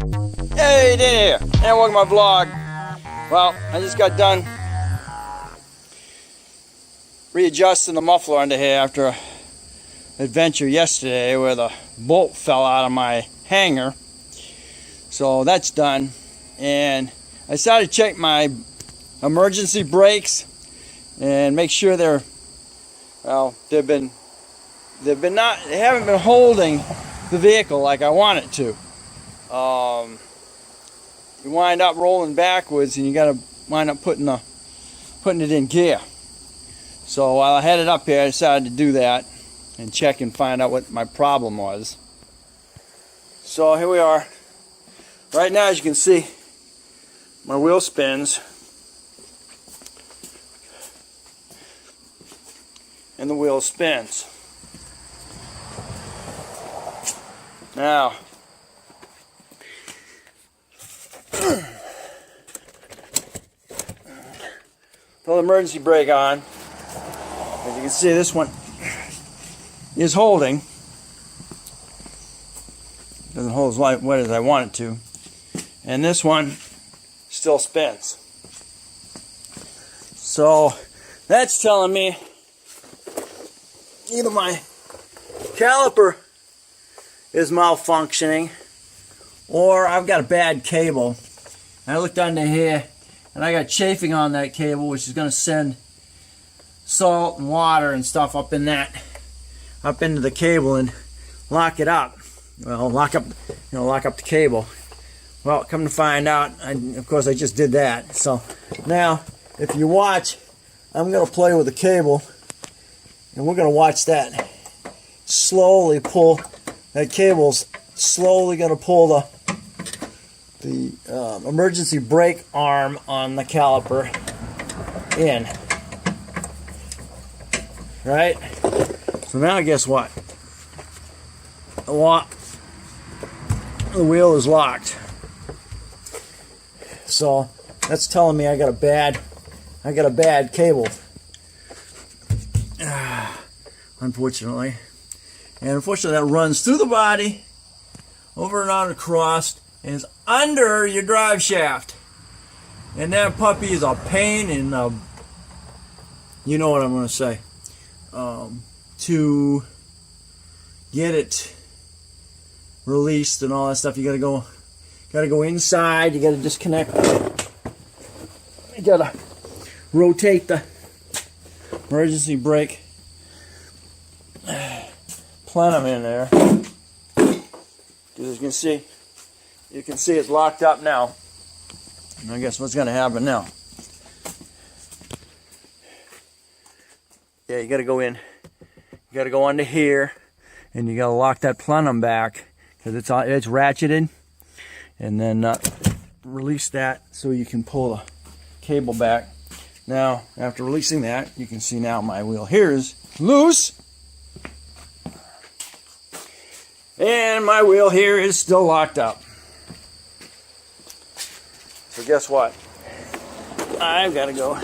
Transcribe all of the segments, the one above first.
Hey, Dan here, and welcome to my vlog. Well, I just got done readjusting the muffler under here after an adventure yesterday where the bolt fell out of my hanger. So that's done, and I decided to check my emergency brakes and make sure they haven't been holding the vehicle like I want it to. You wind up rolling backwards, and you got to wind up putting it in gear. So while I had it up here, I decided to do that and check and find out what my problem was. So here we are. Right now, as you can see, my wheel spins, and the wheel spins. Now, pull the emergency brake on. As you can see, this one is holding. Doesn't hold as wet as I want it to. And this one still spins. So that's telling me either my caliper is malfunctioning or I've got a bad cable. And I looked under here and I got chafing on that cable, which is going to send salt and water and stuff up into the cable and lock it up. Well, lock up the cable. Well, come to find out, of course I just did that. So now, if you watch, I'm going to play with the cable, and we're going to watch that slowly pull. That cable's slowly going to pull the emergency brake arm on the caliper in. Right? So now guess what? The wheel is locked. So that's telling me I got a bad cable. Unfortunately. And unfortunately that runs through the body, over and on across, and is under your drive shaft. And that puppy is a pain in the, you know what I'm going to say, to get it released and all that stuff. You gotta go inside. You gotta disconnect. You gotta rotate the emergency brake plenum in there. As you can see it's locked up now. And I guess what's gonna happen now? Yeah, you gotta go in. You gotta go under here, and you gotta lock that plenum back because it's ratcheted, and then release that so you can pull the cable back. Now, after releasing that, you can see now my wheel here is loose, and my wheel here is still locked up. So guess what? I've got to go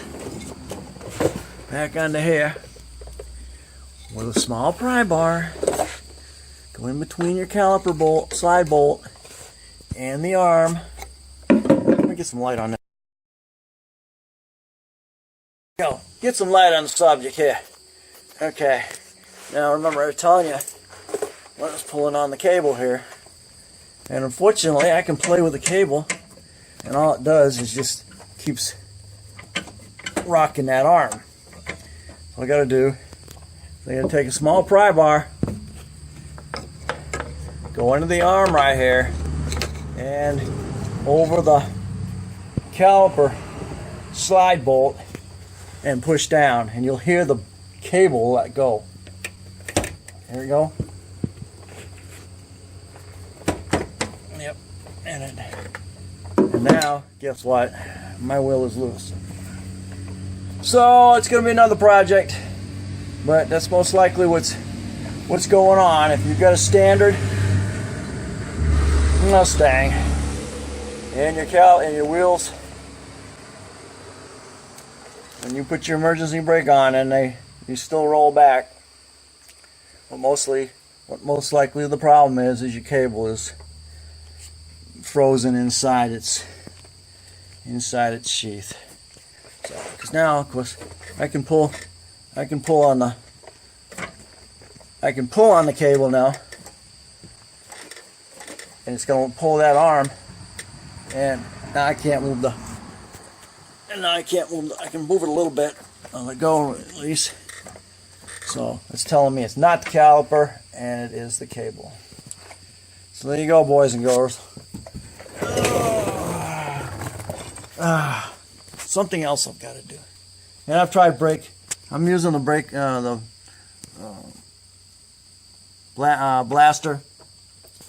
back under here with a small pry bar. Go in between your caliper bolt, slide bolt, and the arm. Let me get some light on that. Go. Get some light on the subject here. Okay. Now remember I was telling you when I was pulling on the cable here. And unfortunately I can play with the cable, and all it does is just keeps rocking that arm. So I gotta do, I gotta take a small pry bar, go into the arm right here, and over the caliper slide bolt and push down, and you'll hear the cable let go. There we go. Yep. And now, guess what? My wheel is loose. So it's going to be another project, but that's most likely what's going on. If you've got a standard Mustang and your wheels, when you put your emergency brake on and you still roll back, what most likely the problem is your cable is frozen inside its sheath. So, because now, of course, I can pull on the cable now, and it's going to pull that arm, and now I can't move the. And now I can't move. I can move it a little bit. I'll let go at least. So it's telling me it's not the caliper, and it is the cable. So there you go, boys and girls. Something else I've got to do. And I've tried brake. I'm using the brake, blaster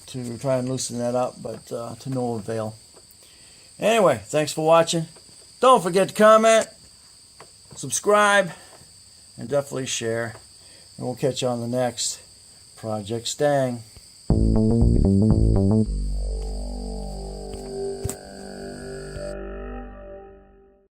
to try and loosen that up, but to no avail. Anyway, thanks for watching. Don't forget to comment, subscribe, and definitely share. And we'll catch you on the next Project Stang.